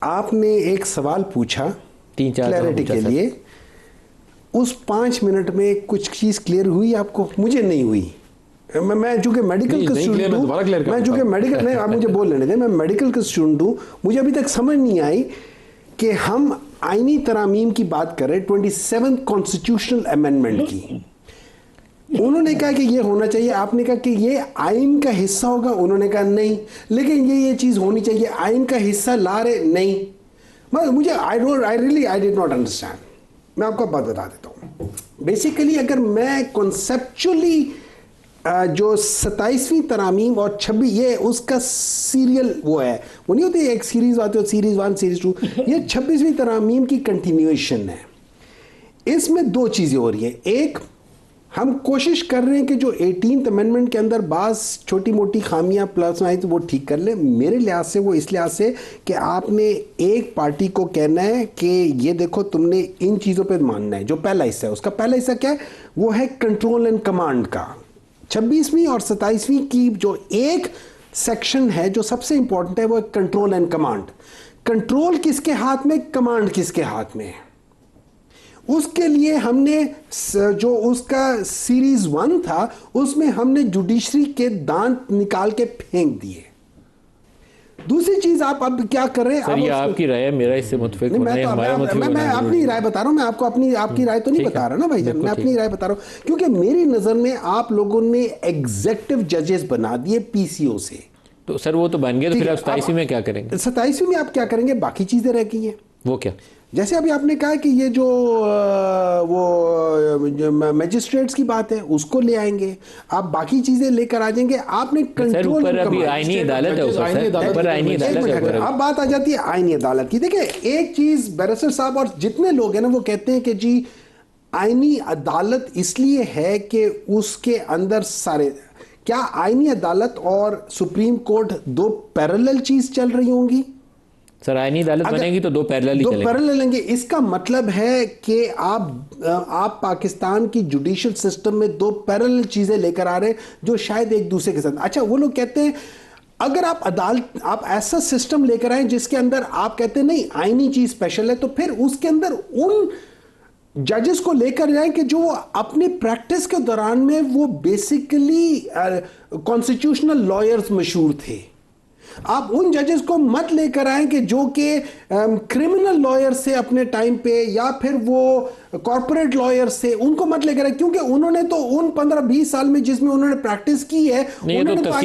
आपने एक सवाल पूछा तीन चार क्लैरिटी के लिए, उस 5 मिनट में कुछ चीज़ क्लियर हुई आपको? मुझे नहीं हुई। मैं चूंकि मेडिकल का स्टूडेंट हूँ, मैं चूंकि मेडिकल नहीं, आप मुझे बोल लेने दें, मैं मेडिकल का स्टूडेंट हूँ, मुझे अभी तक समझ नहीं आई कि हम आईनी तरामीम की बात कर रहे हैं 27 कॉन्स्टिट्यूशनल अमेंडमेंट की। उन्होंने कहा कि ये होना चाहिए, आपने कहा कि ये आइन का हिस्सा होगा, उन्होंने कहा नहीं, लेकिन ये चीज होनी चाहिए, आइन का हिस्सा ला रहे नहीं। मुझे आई डिड नॉट अंडरस्टैंड। मैं आपको बात बता देता हूँ। बेसिकली अगर मैं कॉन्सेप्चुअली जो 27वीं तरामीम और 26 ये उसका सीरियल वो है, वो नहीं होती एक सीरीज आती है, सीरीज 1 सीरीज 2, ये 26वीं तरामीम की कंटिन्यूएशन है। इसमें दो चीजें हो रही है। एक, हम कोशिश कर रहे हैं कि जो 18th अमेंडमेंट के अंदर बास छोटी मोटी खामियां प्लस आई तो वो ठीक कर ले। मेरे लिहाज से वो इस लिहाज से कि आपने एक पार्टी को कहना है कि ये देखो तुमने इन चीज़ों पे मानना है। जो पहला हिस्सा है, उसका पहला हिस्सा क्या है? वो है कंट्रोल एंड कमांड का। 26वीं और 27वीं की जो एक सेक्शन है जो सबसे इंपॉर्टेंट है वो है कंट्रोल एंड कमांड। कंट्रोल किसके हाथ में, कमांड किसके हाथ में है? उसके लिए हमने जो उसका सीरीज 1 था उसमें हमने जुडिशरी के दांत निकाल के फेंक दिए। दूसरी चीज आप अब क्या कर रहे हैं? सर ये आपकी राय है, मेरा इससे मुतफिक होना है, हमारा मुतफिक मैं अपनी राय बता रहा हूं। मैं आपको आपकी राय तो नहीं बता रहा ना भाईजान, मैं अपनी राय बता रहा हूं क्योंकि मेरी नजर में आप लोगों ने एग्जेक्टिव जजेस बना दिए पीसीओ से। तो सर वो तो बन गया, तो फिर आप 27वीं में क्या करेंगे? 27वीं में आप क्या करेंगे? बाकी चीजें रह गई हैं। वो क्या? जैसे अभी आपने कहा कि ये जो वो मैजिस्ट्रेट्स की बात है उसको ले आएंगे, आप बाकी चीजें लेकर आ जाएंगे। आपने कंट्रोल पर अभी आईनी अदालत है, अब बात आ जाती है आईनी अदालत की। देखिए एक चीज बैरिस्टर साहब और जितने लोग हैं ना वो कहते हैं कि जी आईनी अदालत इसलिए है कि उसके अंदर सारे, क्या आईनी अदालत और सुप्रीम कोर्ट दो पैरेलल चीज चल रही होंगी? सर आईनी अदालत बनेगी तो दो पैरेलल लेंगे। इसका मतलब है कि आप पाकिस्तान की जुडिशियल सिस्टम में दो पैरेलल चीजें लेकर आ रहे हैं जो शायद एक दूसरे के साथ। अच्छा, वो लोग कहते हैं अगर आप ऐसा सिस्टम लेकर आए जिसके अंदर आप कहते हैं नहीं आईनी चीज स्पेशल है, तो फिर उसके अंदर उन जजेस को लेकर जाए कि जो अपनी प्रैक्टिस के दौरान में वो बेसिकली कॉन्स्टिट्यूशनल लॉयर्स मशहूर थे। आप उन जजेस को मत लेकर आए कि जो कि क्रिमिनल लॉयर से अपने टाइम पे या फिर वो कॉर्पोरेट लॉयर से, उनको मत लेकर आए क्योंकि उन्होंने तो उन 15-20 साल में जिसमें उन्होंने प्रैक्टिस की है, उन्होंने